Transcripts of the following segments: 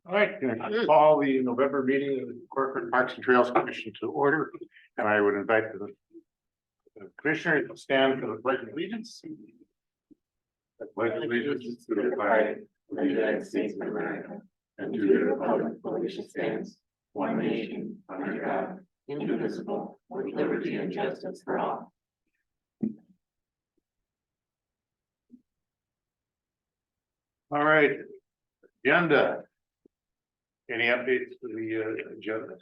All right, gonna call the November meeting of the Corcoran Parks and Trails Commission to order, and I would invite the commissioner to stand for the pledge of allegiance. I pledge allegiance to the flag of the United States of America and to the republic for which it stands, one nation, under God, indivisible, with liberty and justice for all. All right, agenda. Any updates to the agenda?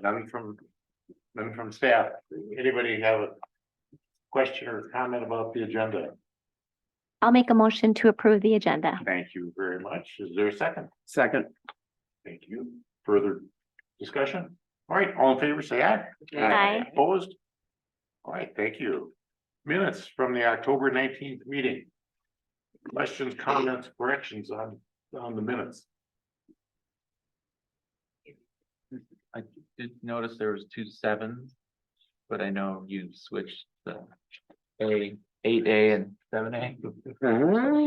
None from staff. Anybody have a question or comment about the agenda? I'll make a motion to approve the agenda. Thank you very much. Is there a second? Second. Thank you. Further discussion? All right, all in favor, say aye. Aye. Opposed? All right, thank you. Minutes from the October 19th meeting. Questions, comments, corrections on the minutes? I did notice there was 2 7s, but I know you switched the 8A and 7A.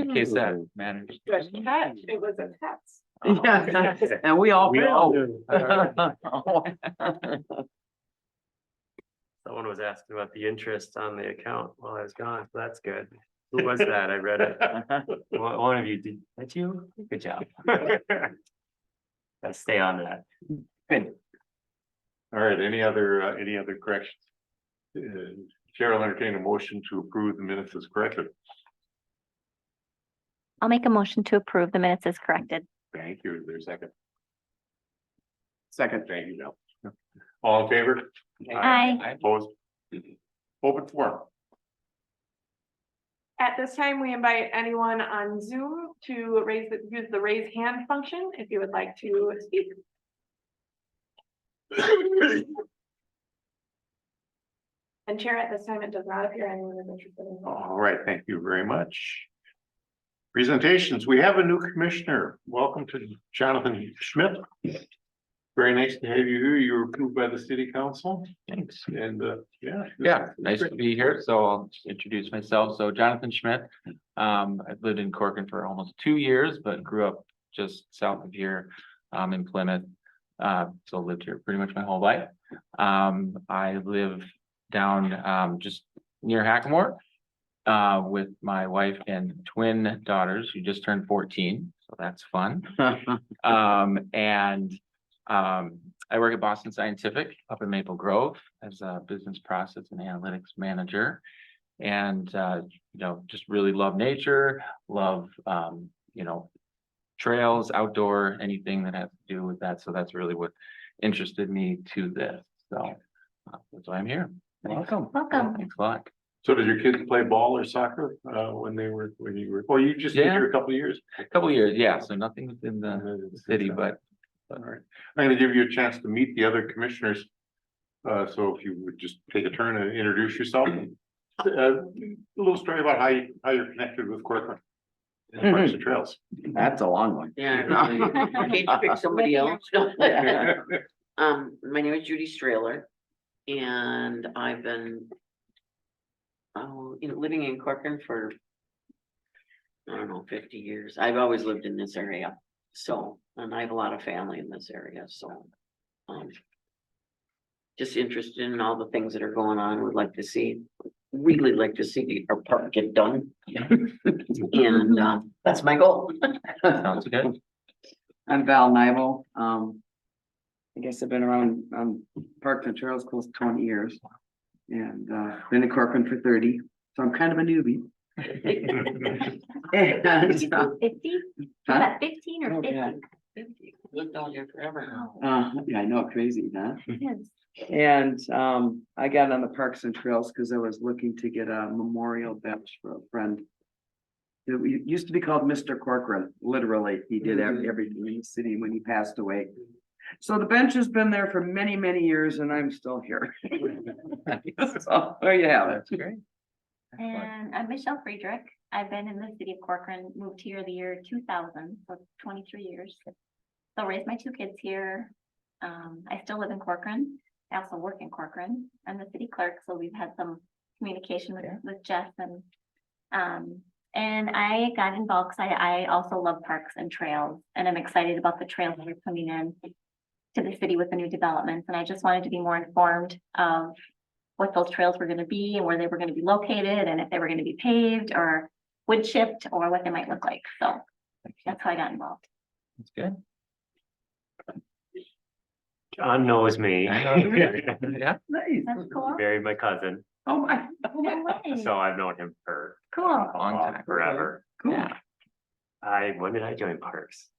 In case that matters. It was a test. Yeah, and we all failed. Someone was asking about the interest on the account while I was gone, so that's good. Who was that? I read it. One of you did. That's you? Good job. Gotta stay on that. Good. All right, any other corrections? Chair will entertain a motion to approve the minutes as corrected. I'll make a motion to approve the minutes as corrected. Thank you. Is there a second? Second. Thank you, Bill. All in favor? Aye. Opposed? Open forum. At this time, we invite anyone on Zoom to use the raise hand function if you would like to speak. And Chair, at this time, it does not appear anyone is interested in. All right, thank you very much. Presentations. We have a new commissioner. Welcome to Jonathan Schmidt. Very nice to have you here. You were approved by the city council. Thanks. And Yeah, nice to be here. So I'll just introduce myself. So Jonathan Schmidt. I've lived in Corcoran for almost 2 years, but grew up just south of here in Plymouth. So lived here pretty much my whole life. I live down just near Hackamore with my wife and twin daughters who just turned 14. So that's fun. I work at Boston Scientific up in Maple Grove as a business process and analytics manager. And, just really love nature, love, trails, outdoor, anything that has to do with that. So that's really what interested me to this. So that's why I'm here. Welcome. Welcome. Thanks a lot. so did your kids play ball or soccer when you were, well, you just been here a couple of years? A couple of years, yeah. So nothing within the city, but All right, I'm gonna give you a chance to meet the other commissioners. So if you would just take a turn and introduce yourself. A little story about how you're connected with Corcoran and Parks and Trails. That's a long one. Yeah, I hate to pick somebody else. My name is Judy Strahler, and I've been living in Corcoran for, I don't know, 50 years. I've always lived in this area, so, and I have a lot of family in this area, so just interested in all the things that are going on. Would like to see, really like to see our park get done. And that's my goal. sounds good. I'm Val Nibel. I guess I've been around Parks and Trails close to 20 years and been in Corcoran for 30. So I'm kind of a newbie. And, 50? Is that 15 or 50? yeah. 50. Lived down here forever now. Yeah, I know, crazy, huh? Yes. And I got on the Parks and Trails because I was looking to get a memorial bench for a friend. It used to be called Mr. Corcoran, literally. He did everything in the city when he passed away. So the bench has been there for many, many years and I'm still here. So there you have it. That's great. And I'm Michelle Friedrich. I've been in the city of Corcoran, moved here the year 2000, so 23 years. So raised my 2 kids here. I still live in Corcoran. I also work in Corcoran. I'm the city clerk, so we've had some communication with Jess and And I got involved because I also love parks and trails, and I'm excited about the trails that are coming in to the city with the new developments, and I just wanted to be more informed of what those trails were gonna be and where they were gonna be located, and if they were gonna be paved or wood chipped, or what they might look like, so that's how I got involved. That's good. John knows me. Yeah, Nice. That's cool. Married my cousin, Oh, my, No way. so I've known him for Cool. long time. forever. cool. Yeah. When did I join Parks?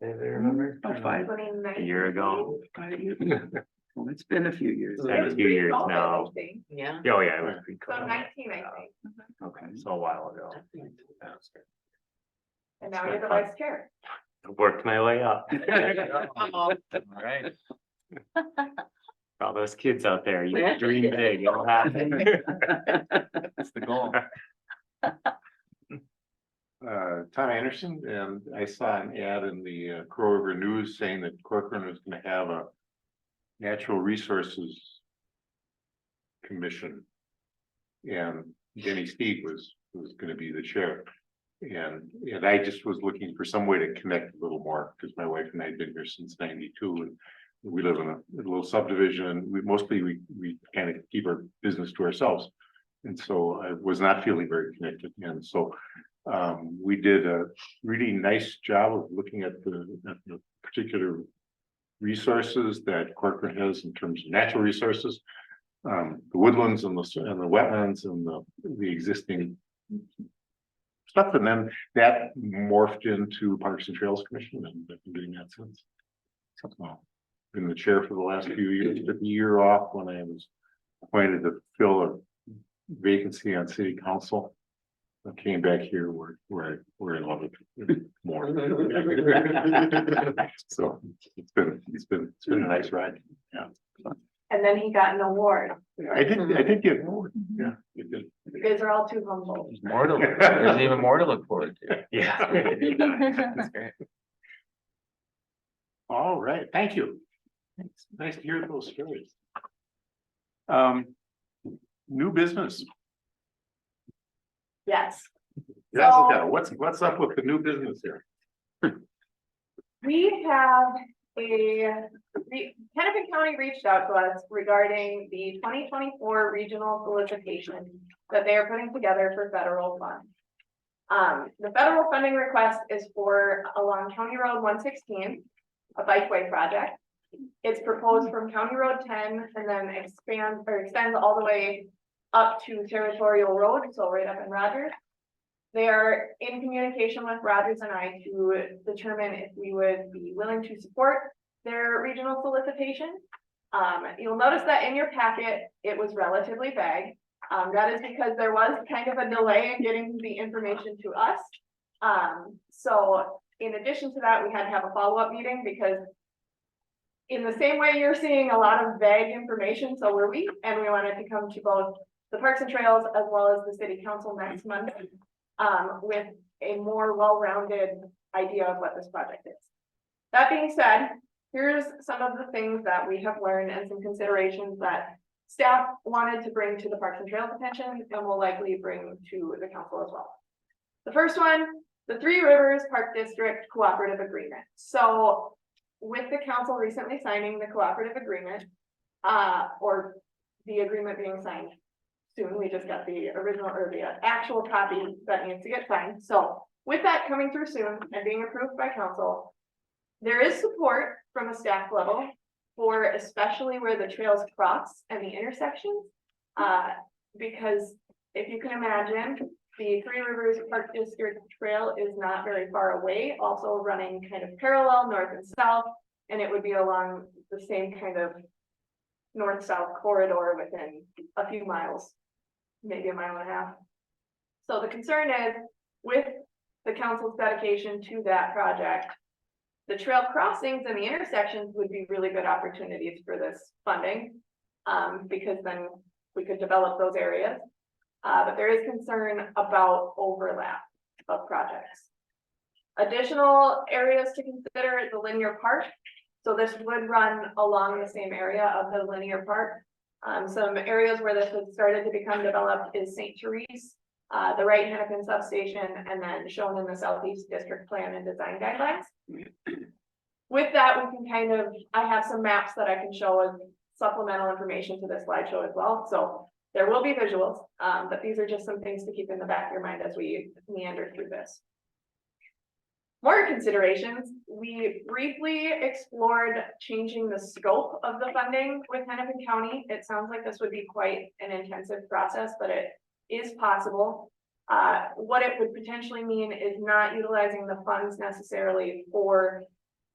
Anybody remember? About 5 A year ago. years. Well, it's been a few years. It's been a few years now. Yeah. Oh, yeah, it was pretty So cool. 19, I think, Okay. So a while ago. and now you're the vice chair. Worked my way up. All right. All those kids out there, you dream big, it'll happen. That's the goal. Tom Anderson, and I saw an ad in the Crow River News saying that Corcoran was gonna have a natural resources commission. And Jenny Steed was gonna be the chair. And I just was looking for some way to connect a little more, because my wife and I have been here since '92, and we live in a little subdivision, and we kind of keep our business to ourselves. And so I was not feeling very connected, and so we did a really nice job of looking at the particular resources that Corcoran has in terms of natural resources. The woodlands and the wetlands and the existing stuff, and then that morphed into Parks and Trails Commission, and I've been doing that since. So, been the chair for the last few years, took a year off when I was appointed to fill a vacancy on city council. I came back here where we're in love with it more. So it's been a nice ride. Yeah. And then he got an award. I did get an award. Yeah, it did. You guys are all too humble. There's more to look, there's even more to look forward to. Yeah. That's great. All right, thank you. It's nice to hear those stories. New business. Yes. Jessica, what's up with the new business here? We have Hennepin County reached out to us regarding the 2024 regional solicitation that they are putting together for federal funds. The federal funding request is for along County Road 116, a bikeway project. It's proposed from County Road 10 and then extends all the way up to Territorial Road, so right up in Rogers. They are in communication with Rogers and I to determine if we would be willing to support their regional solicitation. You'll notice that in your packet, it was relatively vague. That is because there was kind of a delay in getting the information to us. So in addition to that, we had to have a follow-up meeting because in the same way you're seeing a lot of vague information, so were we, and we wanted to come to both the Parks and Trails as well as the City Council next Monday with a more well-rounded idea of what this project is. That being said, here's some of the things that we have learned and some considerations that staff wanted to bring to the Parks and Trails attention and will likely bring to the council as well. The first one, the Three Rivers Park District Cooperative Agreement. So with the council recently signing the cooperative agreement, or the agreement being signed soon, we just got the original or the actual copy that needs to get signed. So with that coming through soon and being approved by council, there is support from a staff level for especially where the trails cross and the intersections. Because if you can imagine, the Three Rivers Park District Trail is not very far away, also running kind of parallel north and south, and it would be along the same kind of north-south corridor within a few miles, maybe a mile and a half. So the concern is with the council's dedication to that project, the trail crossings and the intersections would be really good opportunities for this funding, because then we could develop those areas. But there is concern about overlap of projects. Additional areas to consider is the linear park. So this would run along the same area of the linear park. Some areas where this has started to become developed is St. Therese the right Hennepin substation, and then shown in the Southeast District Plan and Design Guidelines. With that, we can kind of, I have some maps that I can show as supplemental information to this slideshow as well, so there will be visuals, but these are just some things to keep in the back of your mind as we meander through this. More considerations, we briefly explored changing the scope of the funding with Hennepin County. It sounds like this would be quite an intensive process, but it is possible. What it would potentially mean is not utilizing the funds necessarily for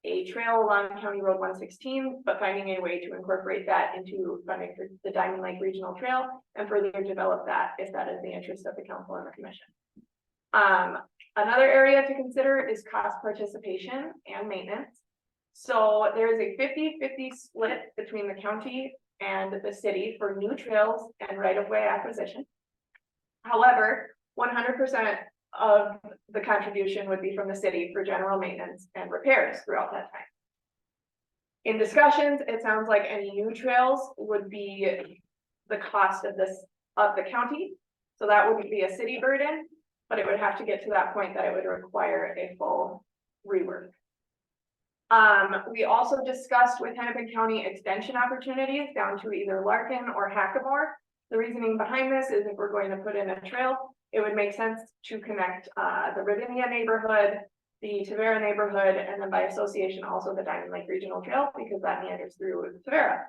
a trail along County Road 116, but finding a way to incorporate that into funding for the Diamond Lake Regional Trail and further develop that if that is the interest of the council and the commission. Another area to consider is cost participation and maintenance. So there is a 50-50 split between the county and the city for new trails and right-of-way acquisition. However, 100% of the contribution would be from the city for general maintenance and repairs throughout that time. In discussions, it sounds like any new trails would be the cost of the county. So that wouldn't be a city burden, but it would have to get to that point that it would require a full rework. We also discussed with Hennepin County extension opportunities down to either Larkin or Hackamore. The reasoning behind this is if we're going to put in a trail, it would make sense to connect the Ravinia neighborhood, the Tavera neighborhood, and then by association also the Diamond Lake Regional Trail, because that meanders through Tavera.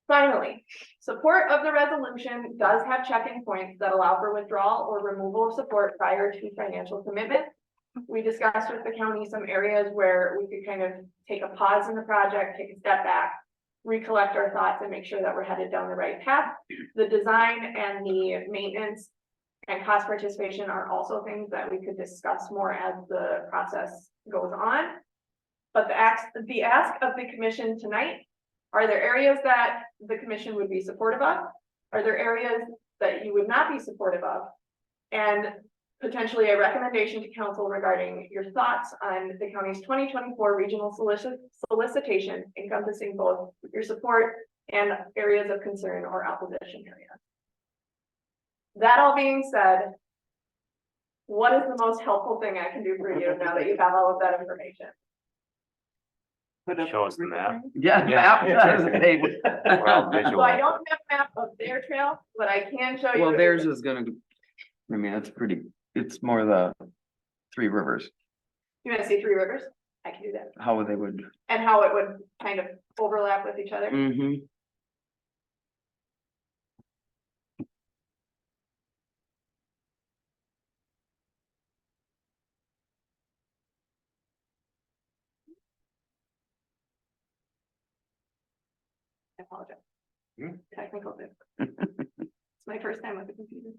Finally, support of the resolution does have check-in points that allow for withdrawal or removal of support prior to financial commitment. We discussed with the county some areas where we could kind of take a pause in the project, take a step back, recollect our thoughts and make sure that we're headed down the right path. The design and the maintenance and cost participation are also things that we could discuss more as the process goes on. But the ask of the commission tonight, are there areas that the commission would be supportive of? Are there areas that you would not be supportive of? And potentially a recommendation to council regarding your thoughts on the county's 2024 regional solicitation encompassing both your support and areas of concern or opposition areas. That all being said, what is the most helpful thing I can do for you now that you have all of that information? Show us the map. Yeah. Yeah. Well, So visual. I don't have a map of their trail, but I can show you. Well, theirs is gonna, I mean, it's more the Three Rivers, You want to see Three Rivers? I can do that. how they would. And how it would kind of overlap with each other. Mm-hmm. I apologize. Hmm? Technical bit. It's my first time with the computer.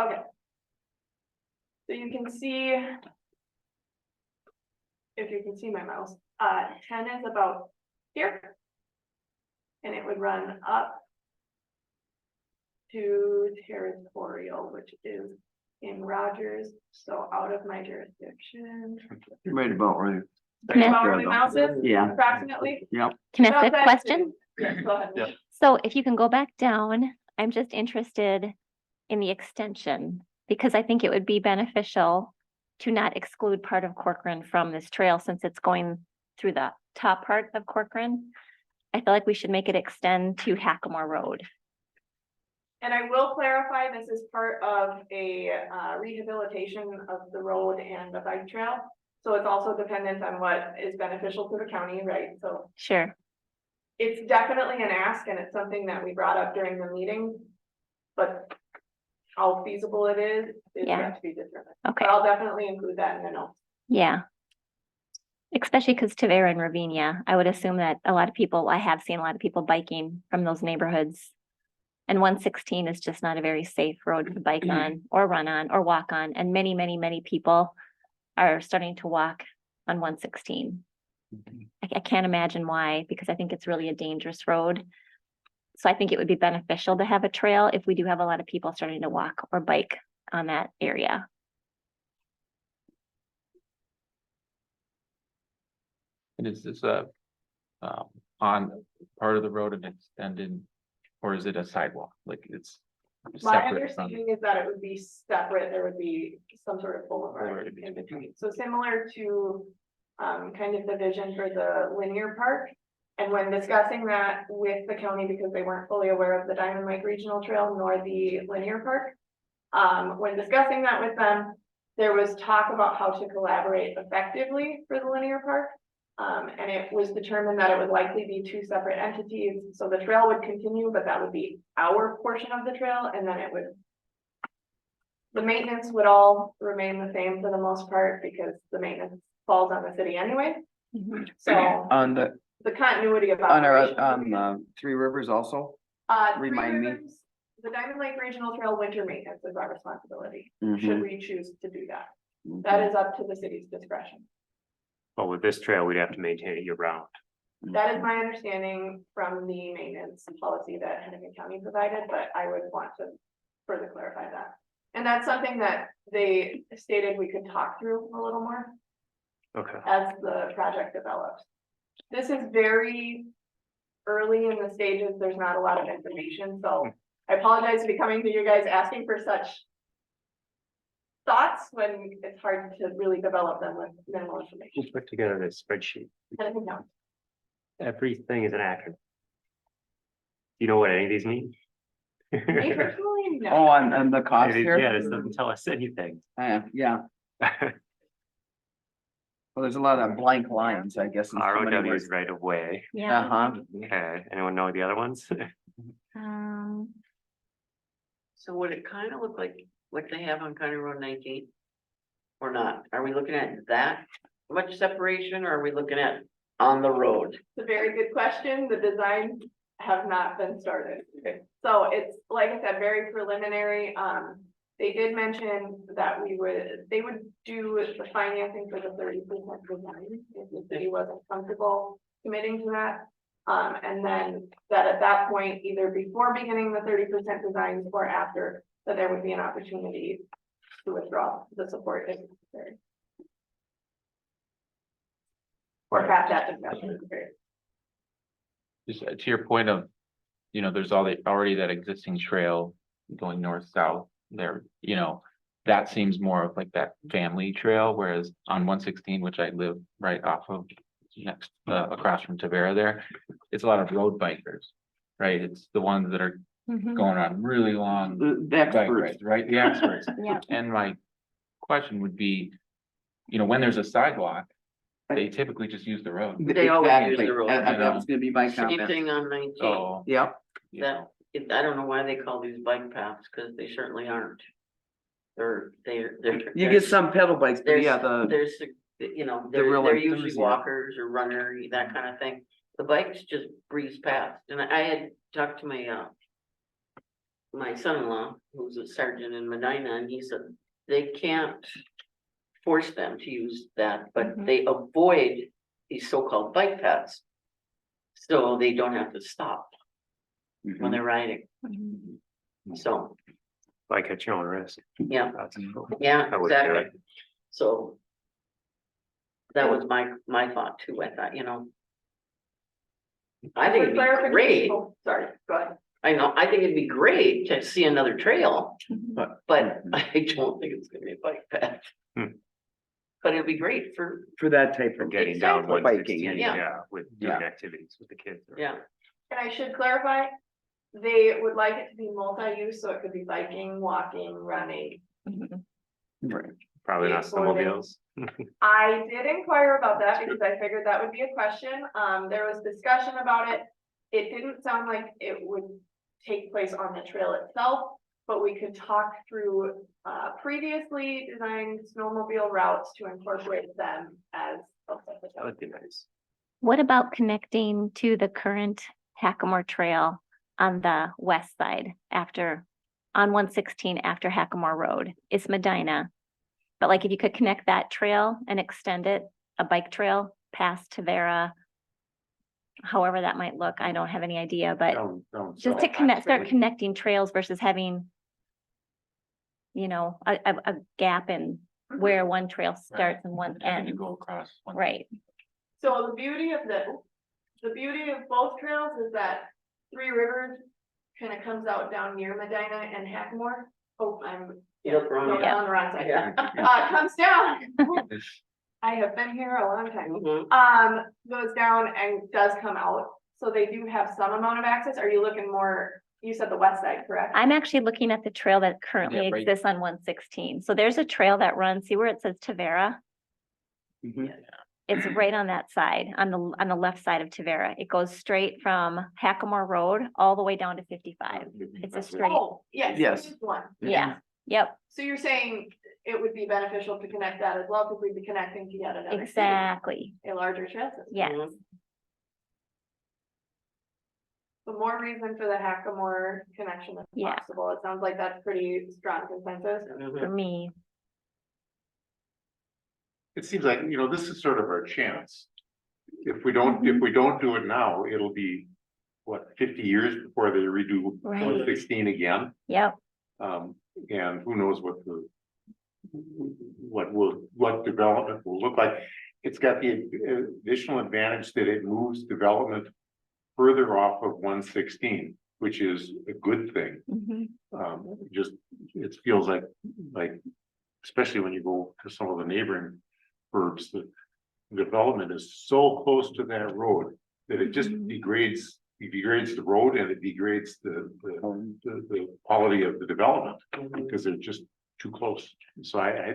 Okay. So you can see. If you can see my mouse, 10 is about here. And it would run up to territorial, which is in Rogers, so out of my jurisdiction. Right about where. Can I- About where my mouse is, Yeah. approximately. Yep. Can I ask a About that- question? Yes, go ahead. Yeah. So if you can go back down, I'm just interested in the extension, because I think it would be beneficial to not exclude part of Corcoran from this trail since it's going through the top part of Corcoran. I feel like we should make it extend to Hackamore Road. And I will clarify, this is part of a rehabilitation of the road and the bike trail. So it's also dependent on what is beneficial to the county, right? So Sure. it's definitely an ask and it's something that we brought up during the meeting. But how feasible it is Yeah. yet to be determined. Okay. But I'll definitely include that in the notes. Yeah. Especially because Tavera and Ravinia, I would assume that a lot of people, I have seen a lot of people biking from those neighborhoods. And 116 is just not a very safe road to bike on or run on or walk on. And many, many, many people are starting to walk on 116. I can't imagine why, because I think it's really a dangerous road. So I think it would be beneficial to have a trail if we do have a lot of people starting to walk or bike on that area. And is this on part of the road and extended, or is it a sidewalk? Like it's My separate from, understanding is that it would be separate, there would be some sort of boulevard Boulevard in between, so similar to. Kind of the vision for the linear park. And when discussing that with the county, because they weren't fully aware of the Diamond Lake Regional Trail nor the linear park. When discussing that with them, there was talk about how to collaborate effectively for the linear park. And it was determined that it would likely be two separate entities, so the trail would continue, but that would be our portion of the trail, and then it would. The maintenance would all remain the same for the most part, because the maintenance falls on the city anyway, so On the, the continuity of on our, operation. Three Rivers also? Three remind me. Rivers, the Diamond Lake Regional Trail winter maintenance is our responsibility, Mhm. should we choose to do that. That is up to the city's discretion. But with this trail, we'd have to maintain it year round. That is my understanding from the maintenance policy that Hennepin County provided, but I would want to further clarify that. And that's something that they stated we could talk through a little more Okay. as the project develops. This is very early in the stages, there's not a lot of information, so I apologize to be coming to you guys asking for such thoughts when it's hard to really develop them with minimal information. Just put together this spreadsheet. Hennepin County. Everything is an acronym. You know what any of these mean? Me personally, no. Oh, and the cost here? Yeah, this doesn't tell us anything. Yeah, well, there's a lot of blank lines, I guess. in so many ROW ways. is right away. Yeah. Uh-huh. Okay, anyone know the other ones? Um, So would it kind of look like what they have on County Road 19? Or not? Are we looking at that much separation, or are we looking at on the road? It's a very good question. The designs have not been started. So it's, like I said, very preliminary. They did mention that they would do the financing for the 30% design if the city wasn't comfortable committing to that. And then that at that point, either before beginning the 30% designs or after, that there would be an opportunity to withdraw the support if necessary. Or have that discussion. just to your point of, there's already that existing trail going north-south there, that seems more of like that family trail, whereas on 116, which I live right off of next, across from Tavera there, it's a lot of road bikers, right? It's the ones that are mhm. going on really long The bike experts. rides, right? The experts. Yeah. And my question would be, when there's a sidewalk, they typically just use the road. They always use Exactly. the road. That was gonna be my Same comment. thing on 19. So, Yep, That, I don't know why they call these bike paths, because they certainly aren't. They're. you get some pedal bikes, but There's, yeah, there's, real they're usually enthusiast. walkers or runner, that kind of thing. The bikes just breeze past, and I had talked to my son-in-law, who's a sergeant in Medina, and he said they can't force them to use that, but Mhm. they avoid these so-called bike paths. So they don't have to stop when they're riding, Mhm. so, Like at your own risk. yeah, That's cool. yeah, I would do exactly. it. So. That was my thought too, I thought, I think it'd be great, Oh, sorry, go ahead. I know, I think it'd be great to see another trail, Mhm. but I don't think it's gonna be a bike path. Hmm. But it'd be great for, for that type For of. getting down Exactly. 116, Biking, yeah, with doing Yeah. activities with the kids. yeah, And I should clarify, they would like it to be multi-use, so it could be biking, walking, running. Mhm. Right. Probably not snowmobiles. I did inquire about that because I figured that would be a question. There was discussion about it. It didn't sound like it would take place on the trail itself, but we could talk through previously designed snowmobile routes to incorporate them as. That would be nice. What about connecting to the current Hackamore Trail on the west side on 116 after Hackamore Road? It's Medina. But like if you could connect that trail and extend it, a bike trail past Tavera however that might look. I don't have any idea, but Down just to south. connect, start connecting trails versus having, you know, a gap in where one trail starts and one And you ends. go across. one- Right. So the beauty of both trails is that Three Rivers kind of comes out down near Medina and Hackmore. Oh, I'm. Yep, wrong, no, yeah. on the wrong side. Yeah. Comes down. I have been here a long time. Mhm. Goes down and does come out. So they do have some amount of access. Are you looking more, you said the west side, correct? I'm actually looking at the trail that currently Yeah, right. exists on 116. So there's a trail that runs, see where it says Tavera? Mhm. It's right on that side, on the left side of Tavera. It goes straight from Hackamore Road all the way down to 55. It's a straight, Oh, yes. Yes. there's one. yeah, yep, So you're saying it would be beneficial to connect that as well, because we'd be connecting to yet another. city, exactly, A larger trail system. yes. Mhm. So more reason for the Hackamore connection if Yeah. possible. It sounds like that's pretty strong consensus. For me, It seems like, this is sort of our chance. If we don't do it now, it'll be, what, 50 years before they redo Right. 116 again? yep, And who knows what development will look like. It's got the additional advantage that it moves development further off of 116, which is a good thing. mhm, It feels like, especially when you go to some of the neighboring burbs, the development is so close to that road that it just Mhm. degrades the road and it degrades the quality of the development because they're just too close. So I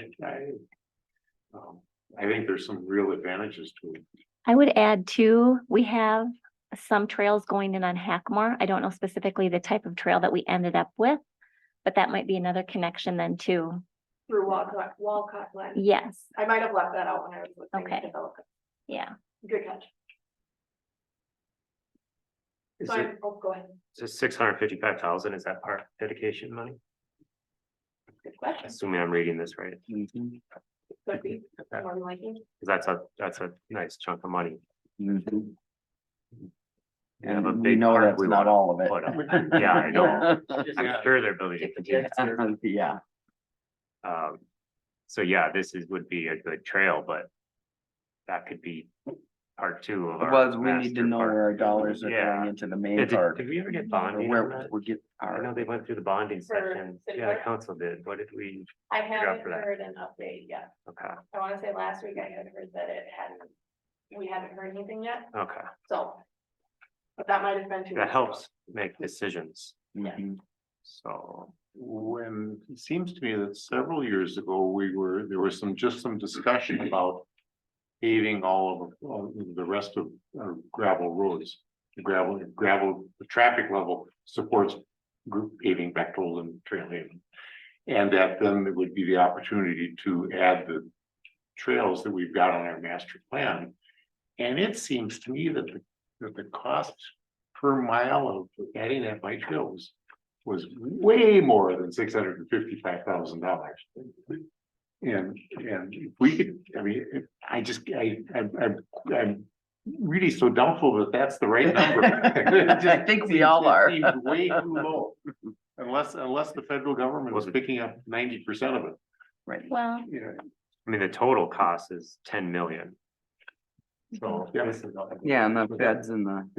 think there's some real advantages to it. I would add too, we have some trails going in on Hackmore. I don't know specifically the type of trail that we ended up with, but that might be another connection then too. Through Walcott Glen. Yes, I might have left that out when I was looking Okay. at development. yeah. Good catch. Is So it, go ahead. so 655,000, is that part dedication money? Good question. Assuming I'm reading this right, Mhm. Could be, more than likely. 'Cause that's a nice chunk of money. Mhm. We have a And we big know park that's we not wanna all of it. put up. Yeah, I know. Just- I'm sure they're building a contingency. Yeah, So yeah, would be a good trail, but that could be part two of our. well, we need to master know park. where our dollars are Yeah. going into the Yeah, main park. did we ever get Or bonding on where that? we get I know our, they went through the bonding For section. city Yeah, the park? council did. What did we, I Figure out haven't for that. heard an update yet. okay, I wanna say last week I had heard that we hadn't heard anything yet, okay. so. But that might have been 2 weeks That ago. helps make decisions, Mhm. so. When, it seems to me that several years ago, there was some discussion about paving all of the rest of gravel roads. The the traffic level supports group paving, Bechtold and Trailhaven. And that then there would be the opportunity to add the trails that we've got on our master plan. And it seems to me that the cost per mile of adding that bike trail was way more than $655,000. And if we could, I mean, I'm really so doubtful that that's the right number. I think we all are. It seems way too low. Unless the federal government was picking up 90% of it, Right. Well, you know. I mean, the total cost is 10 million. So. Yeah. this is- Yeah, and the feds and the,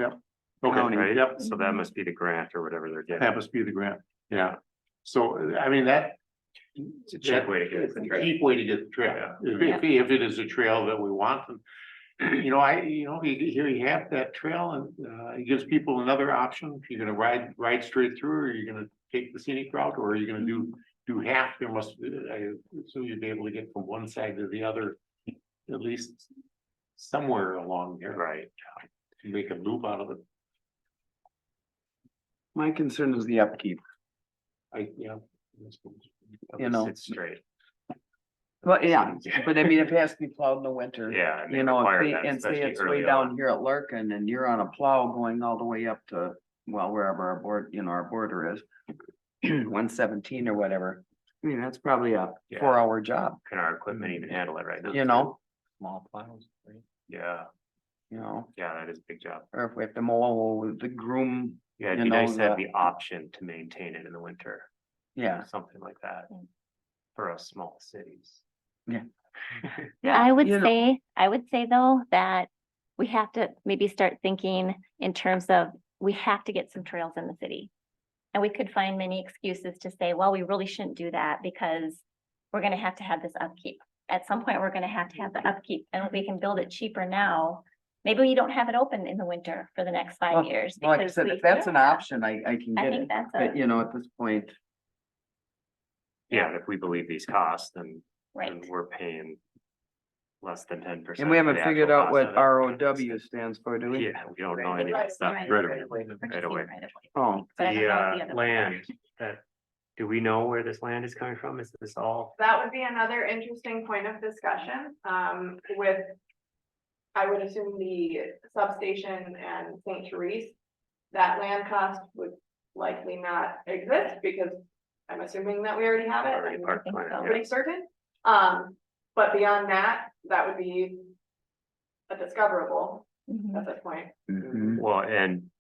Okay, County. Right, yep, so that must be the grant or whatever they're that getting. must be the grant, yeah. So, I mean, that. It's a cheap way to get It's it. a cheap way to get the trail, if it is a trail that we want, and. Here you have that trail and, it gives people another option, if you're gonna ride straight through, or you're gonna take the scenic route, or you're gonna do half, I assume you'd be able to get from one side to the other. At least somewhere along there. Right. To make a loop out of it, my concern is the upkeep. yeah. You know. It's straight, Well, yeah, but I mean, if it has to be plowed in the winter. yeah. and they You know, require if that, they, and say especially it's early way down on. here at Larkin and you're on a plow going all the way up to, well, wherever our our border is. 117 or whatever. I mean, that's probably a Yeah. 4-hour job, Can our equipment even handle it right now? you know? Small plows, right? Yeah, you know, Yeah, that is a big job. or if we have to mow the groom, Yeah, it'd You be know, nice to have the- the option to maintain it in the winter, yeah. something like that. Mm. For us small cities. Yeah, I would you know, say though, that we have to maybe start thinking in terms of, we have to get some trails in the city. And we could find many excuses to say, well, we really shouldn't do that because we're gonna have to have this upkeep. At some point, we're gonna have to have the upkeep, and we can build it cheaper now. Maybe we don't have it open in the winter for the next 5 Well, years. like I because said, we- if that's an option, I can I get think it, that's but a, you know, at this point, Yeah, if we believe these costs, then right, we're paying less than 10%. and we haven't figured out what ROW stands for, do we? Yeah, we don't know any of that stuff. Right. Right away. Right away. Oh, But I don't The know what the other ones land that, do we know where this land is coming from? Is this all? That would be another interesting point of discussion, with. I would assume the substation and St. Therese. That land cost would likely not exist because I'm assuming that we already have it. Already I'm parked think land, so. yeah. pretty certain. But beyond that, that would be a discoverable Mhm. at this point. mhm. Well, and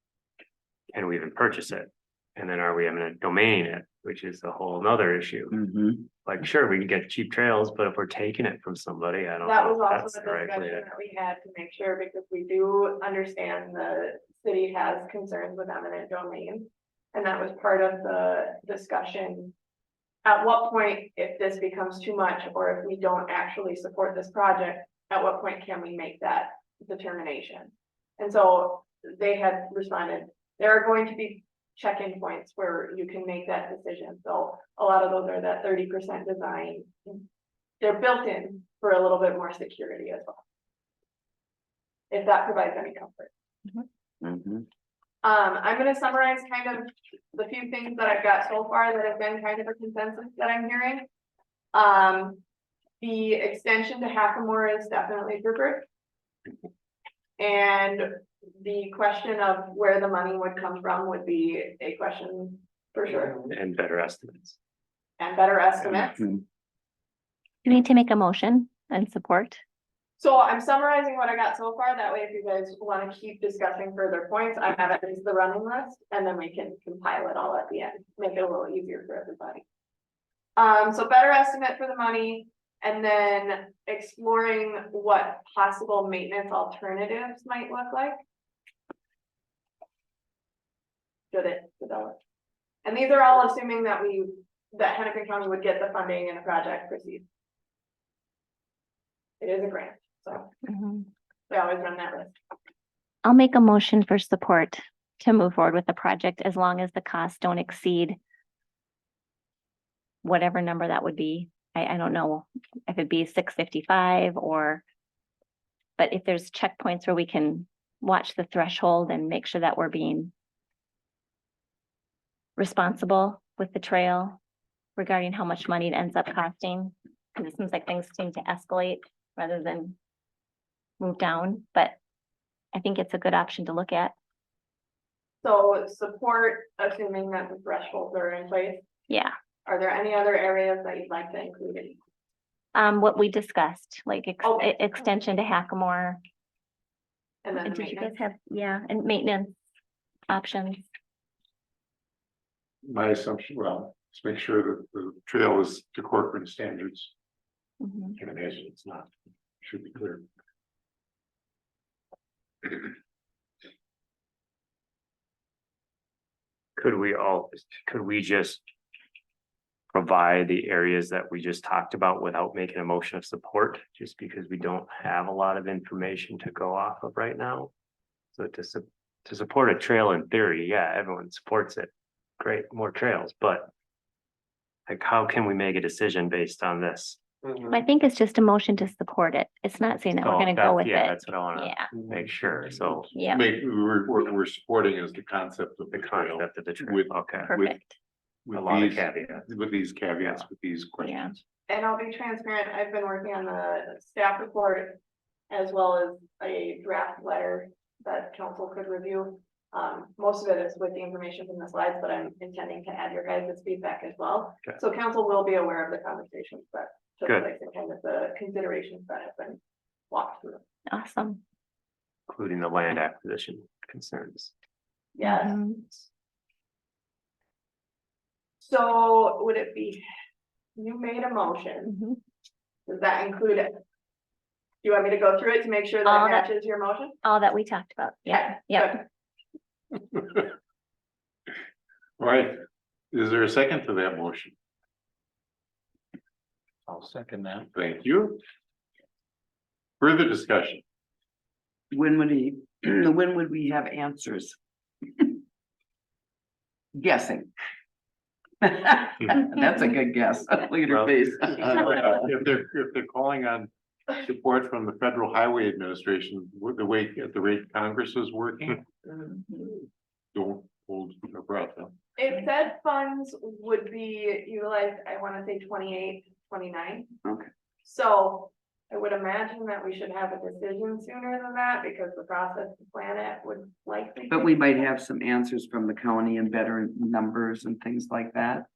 can we even purchase it? And then are we gonna domain it, which is a whole nother issue. Mhm. Like, sure, we can get cheap trails, but if we're taking it from somebody, I don't That know was if that's also the a right way discussion to. that we had to make sure, because we do understand the city has concerns with eminent domain. And that was part of the discussion. At what point, if this becomes too much, or if we don't actually support this project, at what point can we make that determination? And so they had responded, there are going to be check-in points where you can make that decision. So a lot of those are that 30% design. They're built in for a little bit more security as well. If that provides any comfort. Mhm. I'm gonna summarize kind of the few things that I've got so far that have been kind of a consensus that I'm hearing. The extension to Hackamore is definitely preferred. And the question of where the money would come from would be a question for sure, And better estimates. and better estimates. Mhm. You need to make a motion and support. So I'm summarizing what I got so far, that way if you guys wanna keep discussing further points, I have at least the running list, and then we can compile it all at the end, make it a little easier for everybody. So better estimate for the money, and then exploring what possible maintenance alternatives might look like. Should it develop? And these are all assuming that that Hennepin County would get the funding and the project proceed. It is a grant, so Mhm. we always run that risk. I'll make a motion for support to move forward with the project as long as the costs don't exceed whatever number that would be. I don't know if it'd be 655 or, but if there's checkpoints where we can watch the threshold and make sure that we're being responsible with the trail regarding how much money it ends up costing, because it seems like things seem to escalate rather than move down, but I think it's a good option to look at. So support, assuming that the thresholds are in place. Yeah, Are there any other areas that you'd like to include in? what we discussed, like Okay. extension to Hackamore. And then the Did you guys maintenance? have, yeah, and maintenance options? My assumption, well, let's make sure that the trail is to Corcoran standards. Mhm. I can imagine it's not, should be clear. Could we just provide the areas that we just talked about without making a motion of support, just because we don't have a lot of information to go off of right now? So to support a trail in theory, yeah, everyone supports it. Great, more trails, but like, how can we make a decision based on this? I think it's just a motion to support it. It's not saying that we're So gonna go that's- with yeah, it. that's what I wanna Yeah, make sure, so yeah, We're supporting is the concept of the the trail concept of the trail, With- okay, perfect. with a lot of these, caveats. with these caveats, with these questions. And I'll be transparent, I've been working on the staff report as well as a draft letter that council could review. Most of it is with the information from the slides, but I'm intending to add your guys' feedback as well. Okay. So council will be aware of the conversations that took Good. place and kind of the considerations that have been walked through. Awesome. including the land acquisition concerns. Yes. Mhm. So would it be, you made a motion, Mhm. does that include it? Do you want me to go through it to make sure that All it that- matches your motion? All that we talked about. Yeah, yeah. Good. All right, is there a second to that motion? I'll second that. Thank you. Further discussion? When would he, when would we have answers? Guessing. That's a good guess. Look at her Well, face. If they're calling on support from the Federal Highway Administration, with the way, at the rate Congress is working, don't hold your breath. Huh? It said funds would be utilized, I wanna say 28, 29. Okay. So I would imagine that we should have a decision sooner than that, because the process to plan it would likely. But we might have some answers from the county and better numbers and things like that.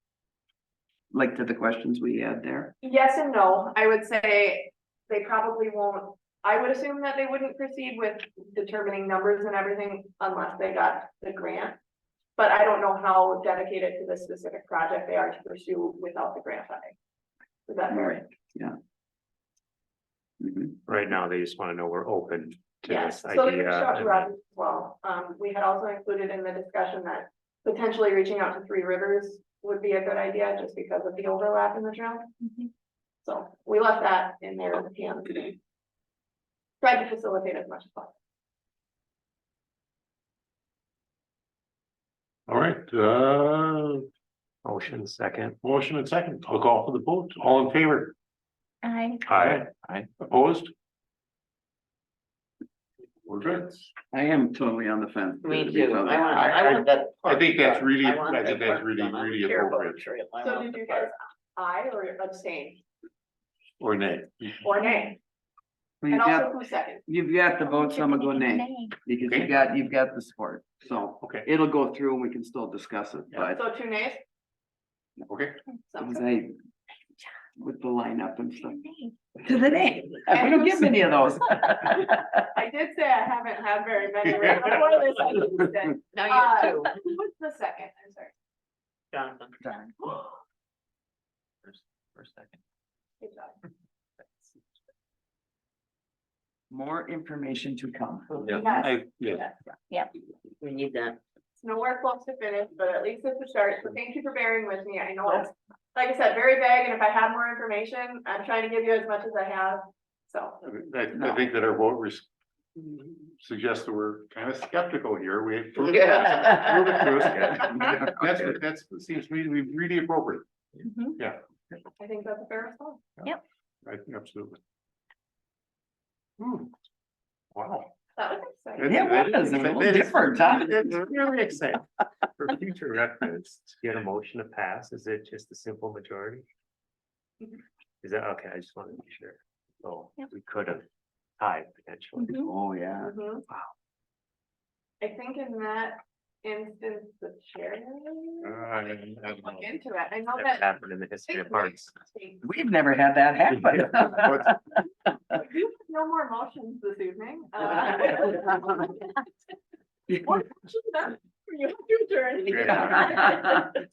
Like to the questions we had there. Yes and no, I would say they probably won't, I would assume that they wouldn't proceed with determining numbers and everything unless they got the grant. But I don't know how dedicated to this specific project they are to pursue without the grant funding. Is that fair? Yeah. Mhm. Right now, they just want to know we're open to Yes, this so they reached out to idea. Roger as well. We had also included in the discussion that potentially reaching out to Three Rivers would be a good idea just because of the overlap in the trail. Mhm. So we left that in their hands. Tried to facilitate as much as possible. All right, Motion second. motion and second. I'll call for the vote. All in favor? I, Aye. Opposed? We're good. I am totally on the fence. Me to be too. totally I want, honest. I want that. I think that's really, I want I think that that's park really, done. I don't really care about appropriate. the trail. I So want did the you park. guys aye or abstain Or nay? or nay? Well, And You've also got, who second? you've got the vote, so I'm gonna go nay, nay. because Okay. you've got the support, so Okay, it'll go through and we can still discuss it, but. So 2 nays? okay. Sounds Because good. with the lineup and stuff. Nay. To the nay. We don't give many of those. I did say I haven't had very many right before this. I just said, Now you have two, who was the second? I'm sorry. Jonathan. Done. First second. Good job. More information to come. Yeah, Yes. yeah. Yes. We need that. It's nowhere close to finish, but at least it's a start. So thank you for bearing with me. I know it's, like I said, very vague, and if I had more information, I'm trying to give you as much as I have. So, I think that our vote suggests that we're kind of skeptical here. We. Yeah. Prove it to us. That's, seems to me to be really appropriate. Mhm. Yeah, I think that's a fair response. I think absolutely. Hmm. Wow. That was exciting. Yeah, it was a little different, huh? It's really exciting. For future reference, to get a motion to pass, is it just a simple majority? Is that, okay, I just wanted to be sure. Oh, Yep. we could have tied potentially. Mhm. Oh, yeah. Mhm. I think in that instance, the chair. I don't know. Look into it. I know Never that. happened in the history of parks. We've never had that happen. We have no more motions this evening. What motion done for you to adjourn?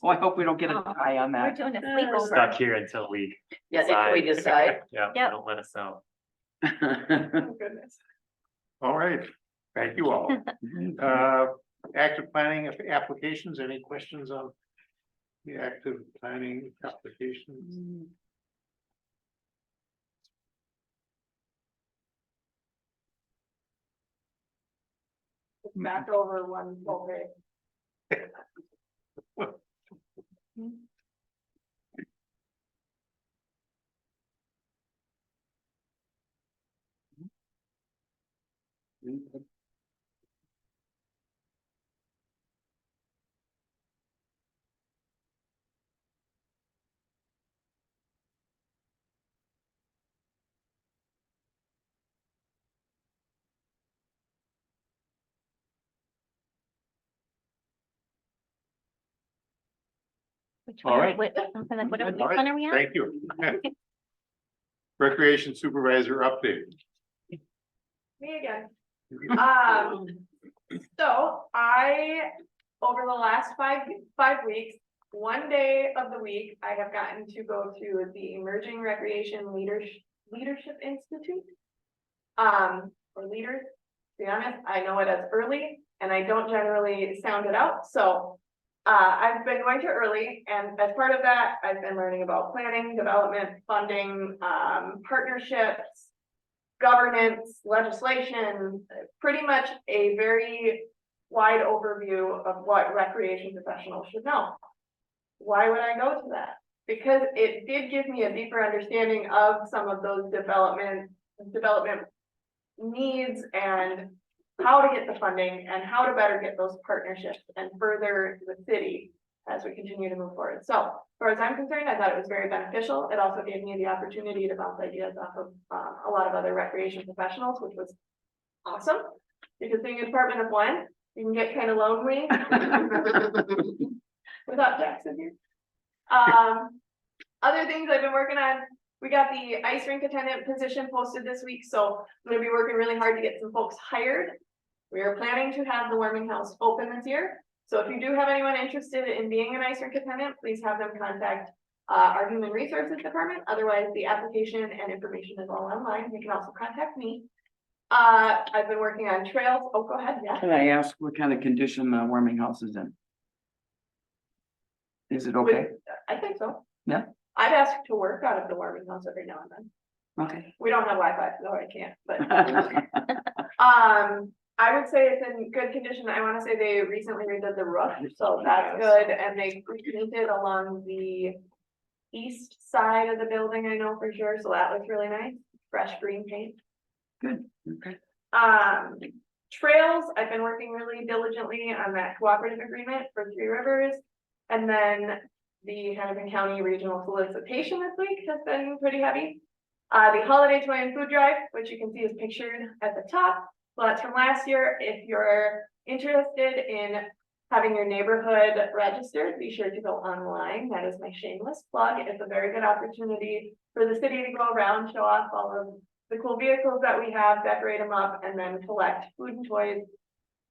Well, I hope we don't get a tie on We're that. doing a We're sleepover. stuck here until we. Yeah, if we decide. Yeah, Yep. don't let us out. Oh, goodness. All right, thank you all. Active planning applications, any questions on the active planning applications? Back over one full page. Which All one- right. What which All right, one are we on? thank you. Recreation supervisor update. Me again. So over the last five weeks, one day of the week, I have gotten to go to the Emerging Recreation Leadership Institute. For leaders, to be honest, I know it as early and I don't generally sound it out, so. I've been going to early, and as part of that, I've been learning about planning, development, funding, partnerships, governance, legislation, pretty much a very wide overview of what recreation professionals should know. Why would I go to that? Because it did give me a deeper understanding of some of those development needs and how to get the funding and how to better get those partnerships and further the city as we continue to move forward. So as far as I'm concerned, I thought it was very beneficial. It also gave me the opportunity to bounce ideas off of a lot of other recreation professionals, which was awesome. Because being a department of one, you can get kind of lonely without Jackson here. Other things I've been working on, we got the ice rink attendant position posted this week, so I'm gonna be working really hard to get some folks hired. We are planning to have the warming house open this year. So if you do have anyone interested in being an ice rink attendant, please have them contact our human resources department. Otherwise, the application and information is all online. You can also contact me. I've been working on trails. Oh, go ahead. Yeah. Can I ask what kind of condition the warming house is in? Is it okay? I think so. Yeah. I've asked to work out of the warming house every now and then. Okay. We don't have Wi-Fi, so I can't, but I would say it's in good condition. I want to say they recently redid the roof, so that's good, and they repainted along the east side of the building, I know for sure, so that looks really nice, fresh green paint. Good, okay. Trails, I've been working really diligently on that cooperative agreement for Three Rivers, and then the Hennepin County Regional Solicitation this week has been pretty heavy. The Holiday Toy and Food Drive, which you can see is pictured at the top. Well, that's from last year. If you're interested in having your neighborhood registered, be sure to go online. That is my shameless plug. It's a very good opportunity for the city to go around, show off all of the cool vehicles that we have, decorate them up, and then collect food and toys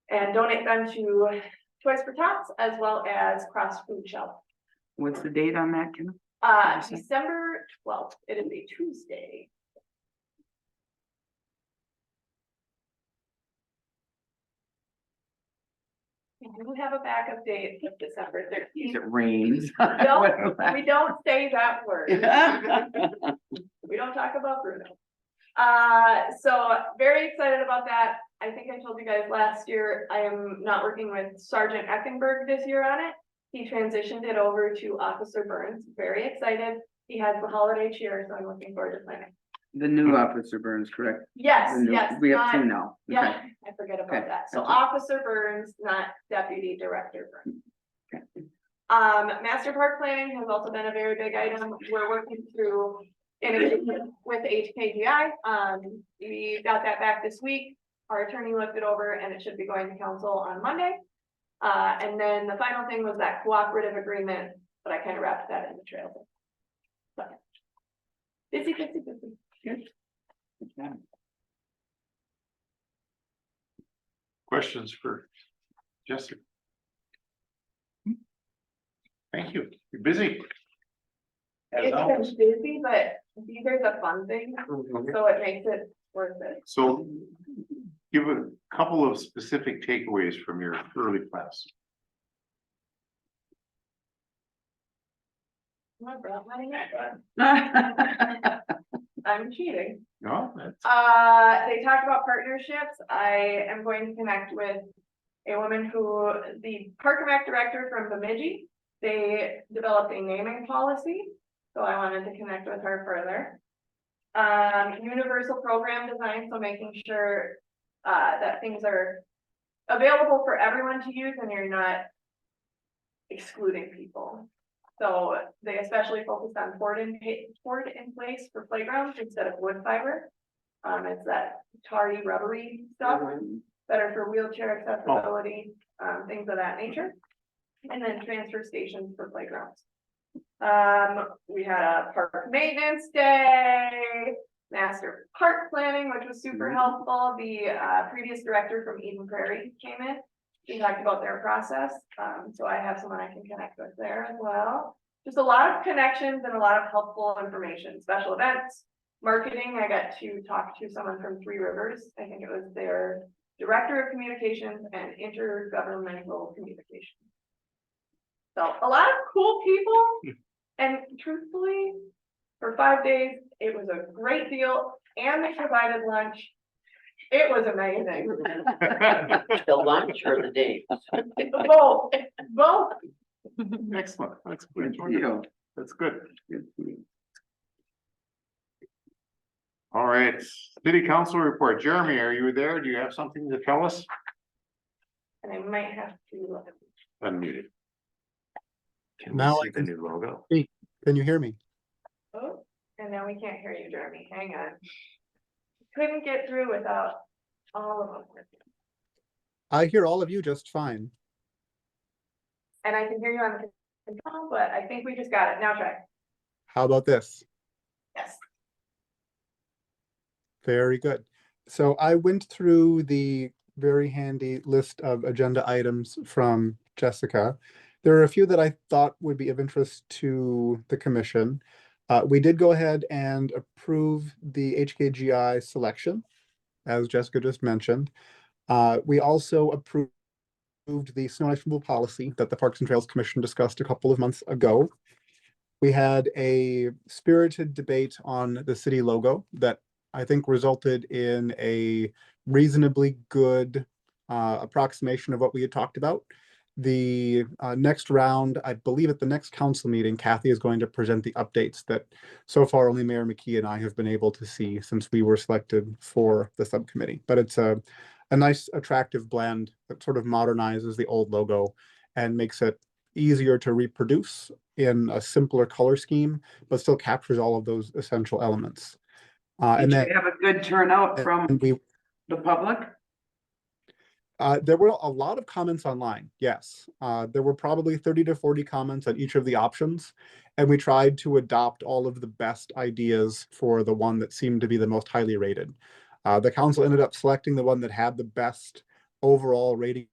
and donate them to Toys for Tots as well as Cross Food Shelf. What's the date on that, Kim? December 12th. It is a Tuesday. We do have a backup date of December 13th. It rains. No, we don't say that word. We don't talk about Bruno. So very excited about that. I think I told you guys last year, I am not working with Sergeant Eckenberg this year on it. He transitioned it over to Officer Burns. Very excited. He has the holiday cheer, so I'm looking forward to planning. The new Officer Burns, correct? Yes, The new- yes. We have two not- now. Yeah, Okay. I forget about Okay, that. So okay. Officer Burns, not Deputy Director Burns. Okay. Master Park Planning has also been a very big item. We're working through integration with HKGI. We got that back this week. Our attorney looked it over and it should be going to council on Monday. And then the final thing was that cooperative agreement, but I kind of wrapped that in the trail. So, busy. Good. Yeah. Questions for Jessica? Thank you. You're busy. As always. It's been busy, but these are the fun things, so it makes it worth it. So give a couple of specific takeaways from your early class. I brought mine up. I'm cheating. No, that's, They talk about partnerships. I am going to connect with a woman who, the Park and Rec director from Bemidji. They developed a naming policy, so I wanted to connect with her further. Universal program design, so making sure that things are available for everyone to use and you're not excluding people. So they especially focused on board in place for playgrounds instead of wood fiber. It's that tarry rubbery stuff, better for wheelchair accessibility, things of that nature. And then transfer stations for playgrounds. We had a park maintenance day. master park planning, which was super helpful. The previous director from Eden Prairie came in. He talked about their process, so I have someone I can connect with there as well. Just a lot of connections and a lot of helpful information, special events, marketing. I got to talk to someone from Three Rivers. I think it was their director of communications and intergovernmental communications. So a lot of cool people, and truthfully, for 5 days, it was a great deal, and they provided lunch. It was amazing. The lunch or the day? Both, both. Excellent, that's Good good. for you. That's good. Good for you. All right, city council report. Jeremy, are you there? Do you have something to tell us? And I might have to, Unmuted. Can we Now I see the can new logo? speak. Can you hear me? oh, and now we can't hear you, Jeremy. Hang on. Couldn't get through without all of them. I hear all of you just fine. And I can hear you on the control, but I think we just got it. Now try. How about this? Yes. Very good. So I went through the very handy list of agenda items from Jessica. There are a few that I thought would be of interest to the commission. We did go ahead and approve the HKGI selection, as Jessica just mentioned. We also approved the snow and ice removal policy that the Parks and Trails Commission discussed a couple of months ago. We had a spirited debate on the city logo that I think resulted in a reasonably good approximation of what we had talked about. The next round, I believe at the next council meeting, Kathy is going to present the updates that so far only Mayor McKee and I have been able to see since we were selected for the subcommittee. But it's a nice, attractive blend that sort of modernizes the old logo and makes it easier to reproduce in a simpler color scheme, but still captures all of those essential elements. And Did then you have a good turnout from we the public? there were a lot of comments online. Yes, there were probably 30 to 40 comments on each of the options, and we tried to adopt all of the best ideas for the one that seemed to be the most highly rated. The council ended up selecting the one that had the best overall rating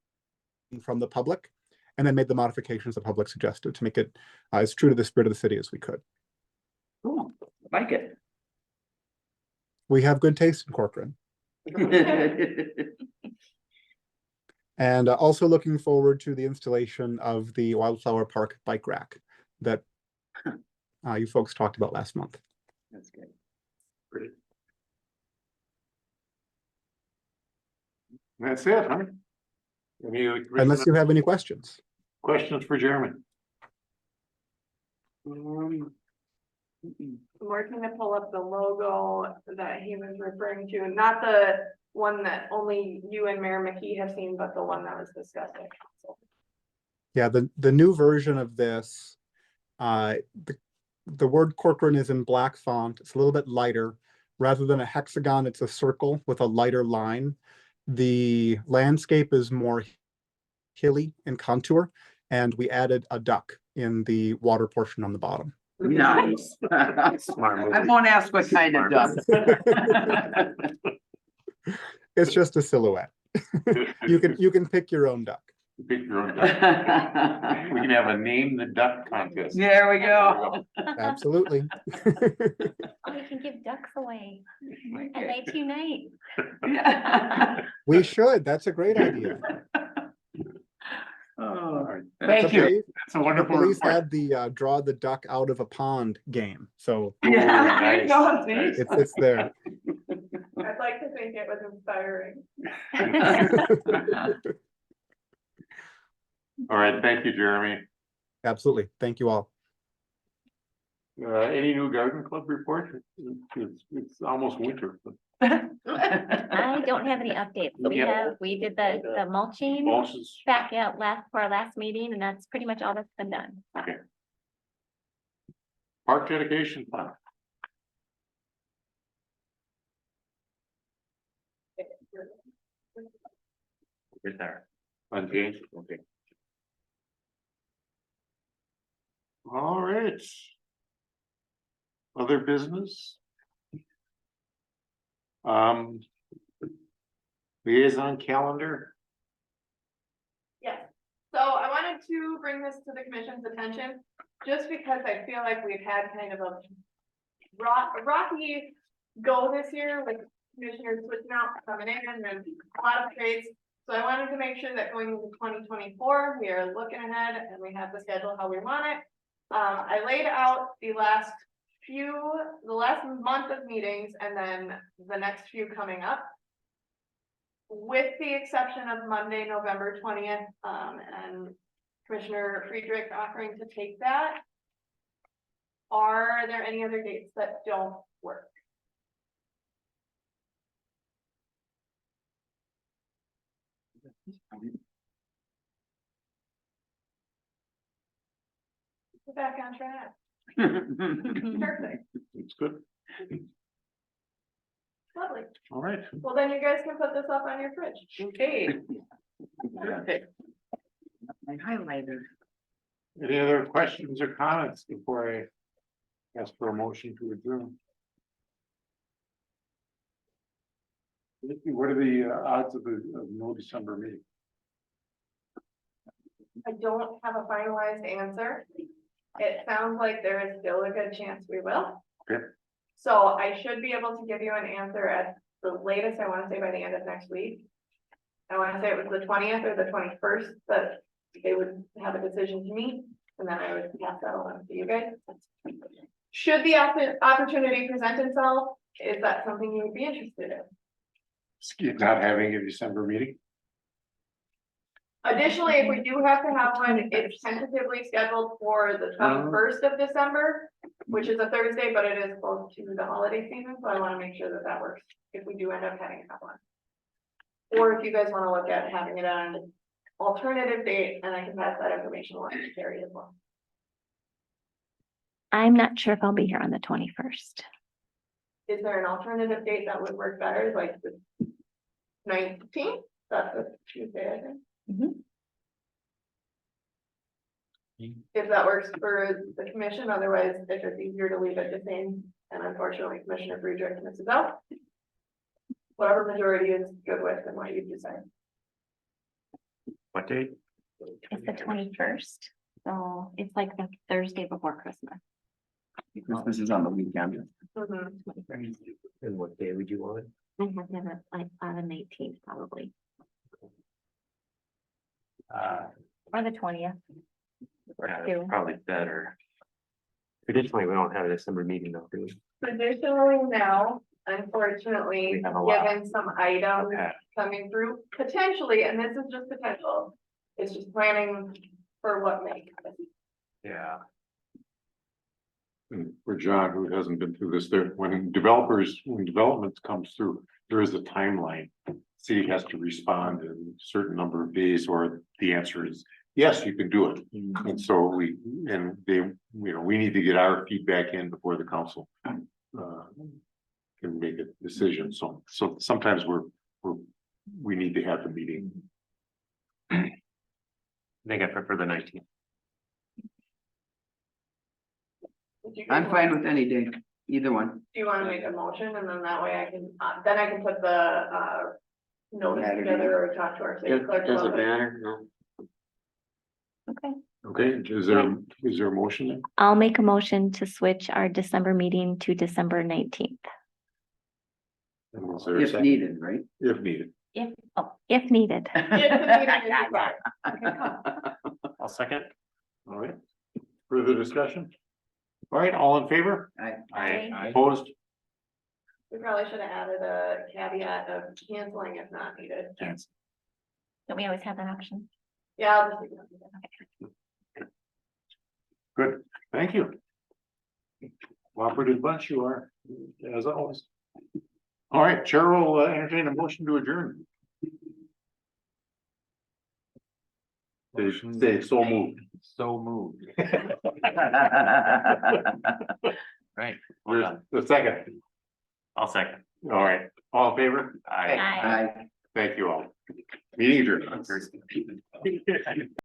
from the public, and then made the modifications the public suggested to make it as true to the spirit of the city as we could. Cool, like it. We have good taste in Corcoran. And also looking forward to the installation of the Wildflower Park bike rack that you folks talked about last month. That's good. Great. That's it, huh? Any Unless you have any questions. questions for Jeremy? I'm working to pull up the logo that he was referring to, not the one that only you and Mayor McKee have seen, but the one that was discussed at council. Yeah, the new version of this, the word Corcoran is in black font. It's a little bit lighter. Rather than a hexagon, it's a circle with a lighter line. The landscape is more hilly in contour, and we added a duck in the water portion on the bottom. Nice. Smart move. I won't ask what kind of duck. It's just a silhouette. You can pick your own duck. Pick your own duck. We can have a name the duck contest. There we go. Absolutely. Oh, we can give ducks away at night to night. We should. That's a great idea. Oh, right. thank The you. police- That's a The wonderful police report. had the draw the duck out of a pond game, so Yeah, there you go, Nice. see? it's there. I'd like to think it was inspiring. All right, thank you, Jeremy. Absolutely. Thank you all. Any new garden club report? It's almost winter. I don't have any updates. We did the mulching Mulches. back out for our last meeting, and that's pretty much all that's been done. Okay. Park dedication plan. Right there. Unchanged, okay. All right. Other business? Liaison calendar, Yes, so I wanted to bring this to the commission's attention, just because I feel like we've had kind of a rocky go this year with commissioners switching out, coming in, and a lot of trades. So I wanted to make sure that going into 2024, we are looking ahead and we have the schedule how we want it. I laid out the last month of meetings and then the next few coming up. With the exception of Monday, November 20th, and Commissioner Friedrich offering to take that. Are there any other dates that don't work? We're back on track. Perfect, it's good, lovely. all right. Well, then you guys can put this up on your fridge. Okay. Perfect. My highlighter. Any other questions or comments before I ask for a motion to adjourn? What are the odds of no December meeting? I don't have a finalized answer. It sounds like there is still a good chance we will. Okay. So I should be able to give you an answer at the latest, I want to say by the end of next week. I want to say it was the 20th or the 21st that they would have a decision to meet, and then I would pass that along to you guys. Should the opportunity present itself, is that something you would be interested in? Not having a December meeting? Additionally, if we do have to have one, it's tentatively scheduled for the 21st of December, which is a Thursday, but it is close to the holiday season, so I want to make sure that that works if we do end up having to have one. Or if you guys want to look at having it on an alternative date, and I can pass that information along to Carrie as well. I'm not sure if I'll be here on the 21st. Is there an alternative date that would work better, like the 19th? That's a Tuesday, I think. If that works for the commission, otherwise, if it's easier to leave it the same, and unfortunately Commissioner Friedrich misses out. Whatever majority is good with and what you decide. What date? It's the 21st, so it's like the Thursday before Christmas. Christmas is on the weekend. Mhm. And what day would you want? I have to have it like on the 19th probably, or the 20th. Yeah, Two. that's probably better. Traditionally, we don't have a December meeting though, do we? Traditionally now, unfortunately, We have a lot. given some items Okay. coming through, potentially, and this is just potential. It's just planning for what may happen. Yeah. And for John, who hasn't been through this, there, when development comes through, there is a timeline. City has to respond in a certain number of days, or the answer is, yes, you can do it. And so we need to get our feedback in before the council can make a decision. So sometimes we need to have the meeting. I think I prefer the 19th. I'm fine with any day, either one. Do you want to make a motion, and then that way I can put the notice Matter. together or talk to our city clerk Does about it it? matter? No. Okay. Okay, is there a motion then? I'll make a motion to switch our December meeting to December 19th. And is there a If second? needed, right? If needed. If needed. If the meeting is required. Okay, come. I'll second. All right. Further discussion? All right, all in favor? Aye. Opposed? We probably should have added a caveat of canceling if not needed. Don't we always have that option? Yeah, I'll just leave it. Good, thank you. Cooperative bunch you are, as always. All right, Chair will entertain a motion to adjourn. Say so moved. So moved. Right. There's the second. I'll second. All right, all in favor? Aye. Aye. Thank you all. Meeting adjourned.